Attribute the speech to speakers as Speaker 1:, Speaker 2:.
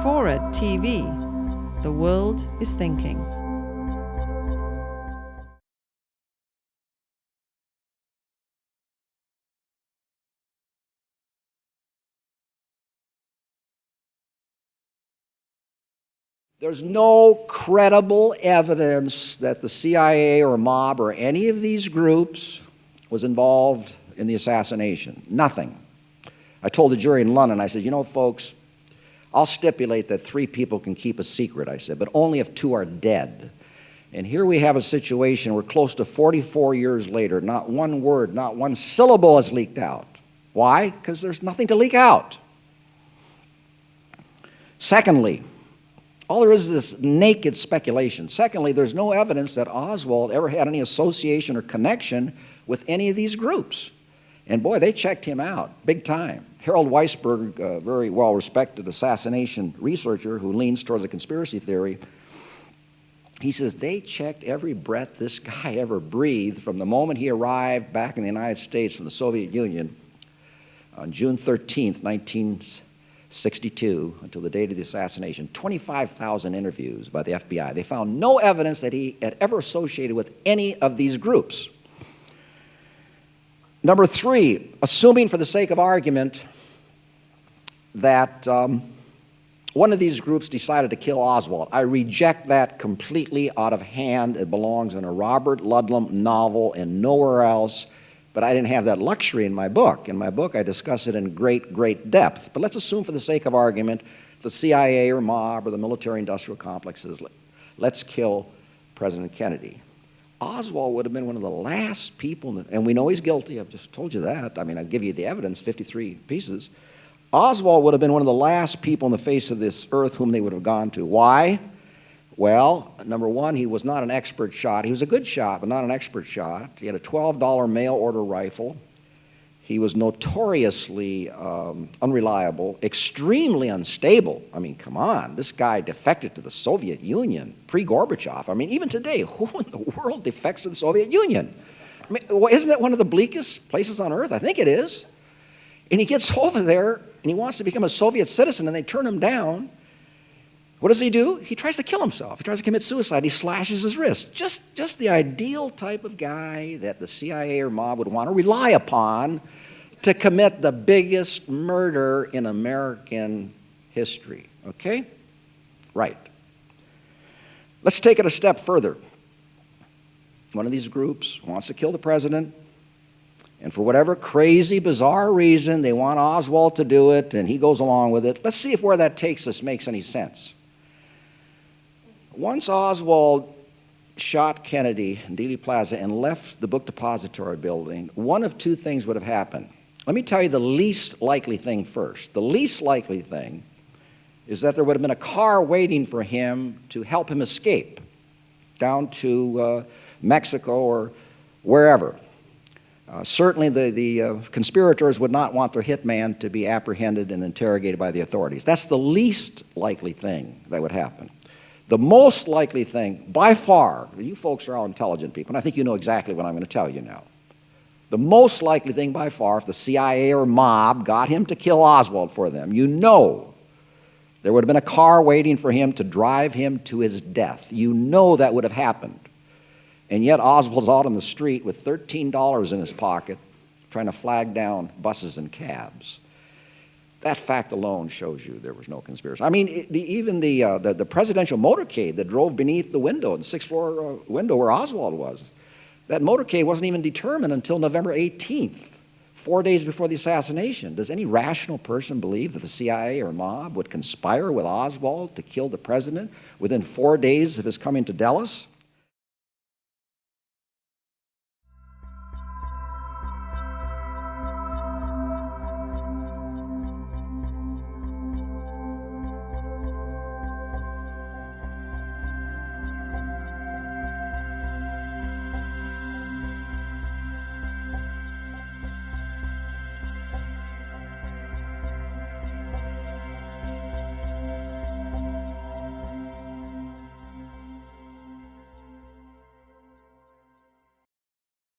Speaker 1: FORA.tv. The world is thinking.
Speaker 2: There's no credible evidence that the CIA or mob or any of these groups was involved in the assassination. Nothing. I told the jury in London, I said, you know, folks, I'll stipulate that 3 people can keep a secret, I said, but only if 2 are dead. And here we have a situation where close to 44 years later, not one word, not one syllable has leaked out. Why? Because there's nothing to leak out. Secondly, all there is this naked speculation. Secondly, there's no evidence that Oswald ever had any association or connection with any of these groups. And boy, they checked him out big time. Harold Weisberg, a very well-respected assassination researcher who leans towards a conspiracy theory, he says they checked every breath this guy ever breathed from the moment he arrived back in the United States from the Soviet Union on June 13th, 1962, until the date of the assassination. 25,000 interviews by the FBI. They found no evidence that he had ever associated with any of these groups. Number 3, assuming for the sake of argument that one of these groups decided to kill Oswald. I reject that completely out of hand. It belongs in a Robert Ludlum novel and nowhere else. But I didn't have that luxury in my book. In my book, I discuss it in great, great depth. But let's assume for the sake of argument the CIA or mob or the military-industrial complexes, let's kill President Kennedy. Oswald would have been one of the last people, and we know he's guilty, I've just told you that. I mean, I'll give you the evidence, 53 pieces. Oswald would have been one of the last people on the face of this earth whom they would have gone to. Why? Well, number 1, he was not an expert shot. He was a good shot, but not an expert shot. He had a $12 mail-order rifle. He was notoriously unreliable, extremely unstable. I mean, come on, this guy defected to the Soviet Union, pre-Gorbachev. I mean, even today, who in the world defects to the Soviet Union? I mean, well, isn't it one of the bleakest places on earth? I think it is. And he gets over there, and he wants to become a Soviet citizen, and they turn him down. What does he do? He tries to kill himself. He tries to commit suicide. He slashes his wrist. Just the ideal type of guy that the CIA or mob would want to rely upon to commit the biggest murder in American history. Okay? Right. Let's take it a step further. One of these groups wants to kill the president, and for whatever crazy, bizarre reason, they want Oswald to do it, and he goes along with it. Let's see if where that takes us makes any sense. Once Oswald shot Kennedy in Dealey Plaza and left the book depository building, one of 2 things would have happened. Let me tell you the least likely thing first. The least likely thing is that there would have been a car waiting for him to help him escape down to Mexico or wherever. Certainly the conspirators would not want their hitman to be apprehended and interrogated by the authorities. That's the least likely thing that would happen. The most likely thing, by far, you folks are all intelligent people, and I think you know exactly what I'm going to tell you now. The most likely thing by far, if the CIA or mob got him to kill Oswald for them, you know there would have been a car waiting for him to drive him to his death. You know that would have happened. And yet Oswald's out on the street with $13 in his pocket trying to flag down buses and cabs. That fact alone shows you there was no conspiracy. I mean, even the presidential motorcade that drove beneath the window, the 6th floor window where Oswald was, that motorcade wasn't even determined until November 18th, 4 days before the assassination. Does any rational person believe that the CIA or mob would conspire with Oswald to kill the president within 4 days of his coming to Dallas?